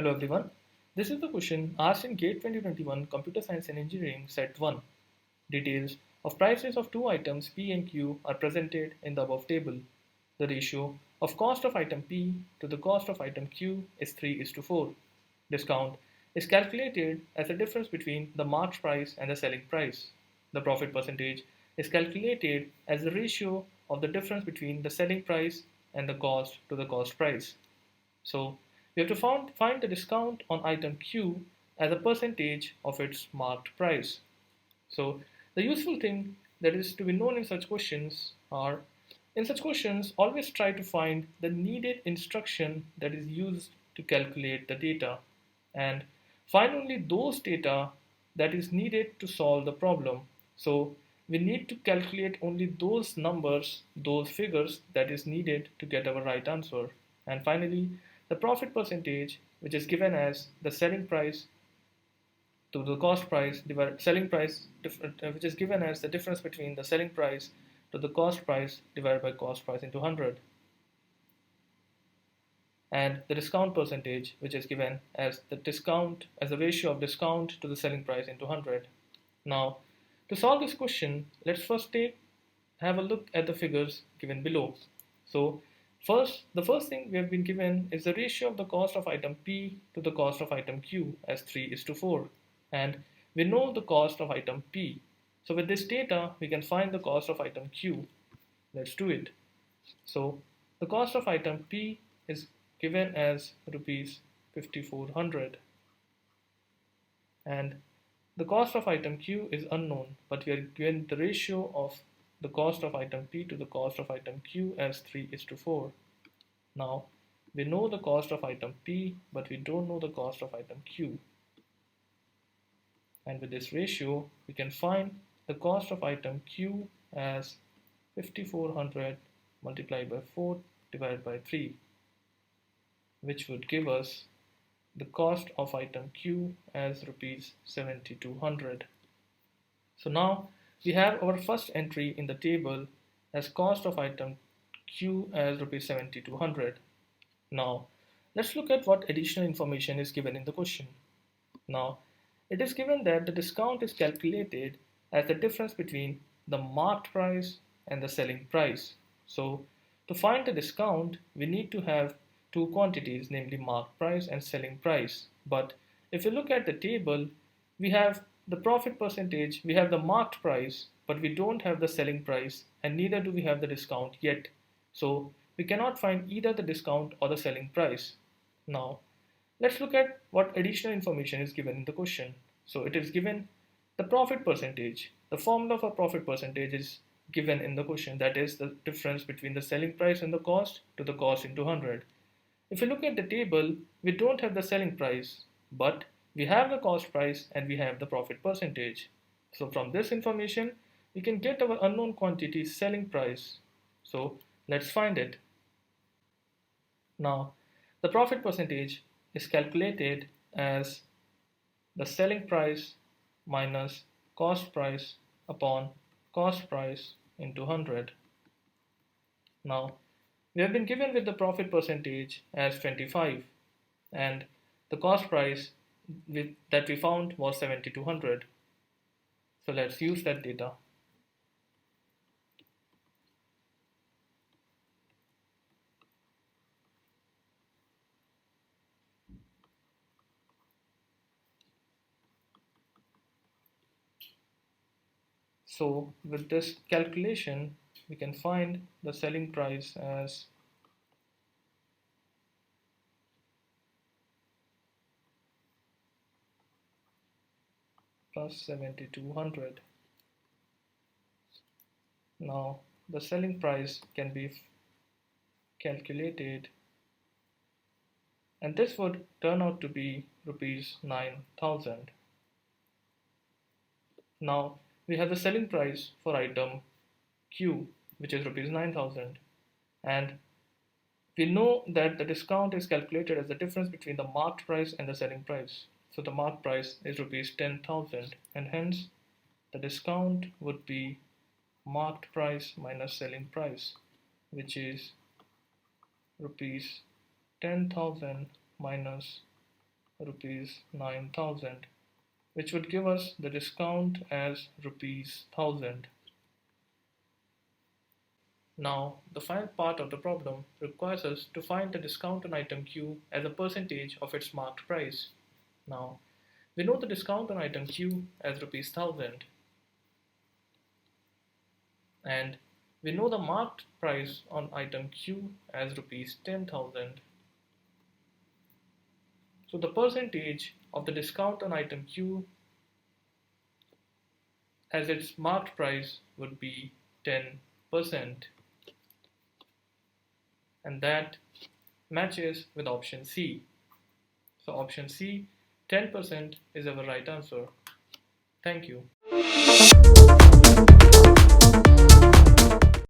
Hello everyone. This is the question asked in GATE 2021 Computer Science and Engineering Set 1. Details of prices of two items P and Q are presented in the above table. The ratio of cost of item P to the cost of item Q is 3:4. Discount is calculated as the difference between the marked price and the selling price. The profit percentage is calculated as the ratio of the difference between the selling price and the cost to the cost price. So we have to find the discount on item Q as a percentage of its marked price. So the useful thing that is to be known in such questions are, in such questions, always try to find the needed instruction that is used to calculate the data and find only those data that is needed to solve the problem. So we need to calculate only those numbers, those figures that is needed to get our right answer. And finally, the profit percentage, which is given as the selling price to the cost price divided selling price, which is given as the difference between the selling price to the cost price divided by cost price into 100, and the discount percentage, which is given as the discount as the ratio of discount to the selling price into 100. Now, to solve this question, let's first have a look at the figures given below. So, the first thing we have been given is the ratio of the cost of item P to the cost of item Q as 3:4, and we know the cost of item P. So with this data, we can find the cost of item Q. Let's do it. So the cost of item P is given as rupees 5400, and the cost of item Q is unknown, but we are given the ratio of the cost of item P to the cost of item Q as 3:4. Now, we know the cost of item P, but we don't know the cost of item Q. And with this ratio, we can find the cost of item Q as 5400 multiplied by 4 divided by 3, which would give us the cost of item Q as rupees 7200. So now we have our first entry in the table as cost of item Q as rupees 7200. Now let's look at what additional information is given in the question. Now it is given that the discount is calculated as the difference between the marked price and the selling price. So to find the discount, we need to have two quantities, namely marked price and selling price. But if you look at the table, we have the profit percentage, we have the marked price, but we don't have the selling price, and neither do we have the discount yet. So we cannot find either the discount or the selling price. Now let's look at what additional information is given in the question. So it is given the profit percentage. The formula for profit percentage is given in the question, that is the difference between the selling price and the cost to the cost into 100. If you look at the table, we don't have the selling price, but we have the cost price and we have the profit percentage. So from this information, we can get our unknown quantity selling price. So let's find it. Now, the profit percentage is calculated as the selling price minus cost price upon cost price into 100. Now, we have been given with the profit percentage as 25, and the cost price that we found was 7200. So let's use that data. So with this calculation, we can find the selling price as plus 7200. Now the selling price can be calculated, and this would turn out to be rupees 9000. Now we have the selling price for item Q, which is rupees 9000, and we know that the discount is calculated as the difference between the marked price and the selling price. So the marked price is rupees 10,000, and hence the discount would be marked price minus selling price, which is rupees 10,000 minus rupees 9,000, which would give us the discount as rupees 1,000. Now, the final part of the problem requires us to find the discount on item Q as a percentage of its marked price. Now, we know the discount on item Q as rupees 1,000, and we know the marked price on item Q as rupees 10,000. So the percentage of the discount on item Q as its marked price would be 10%. And that matches with option C. So option C, 10% is our right answer. Thank you.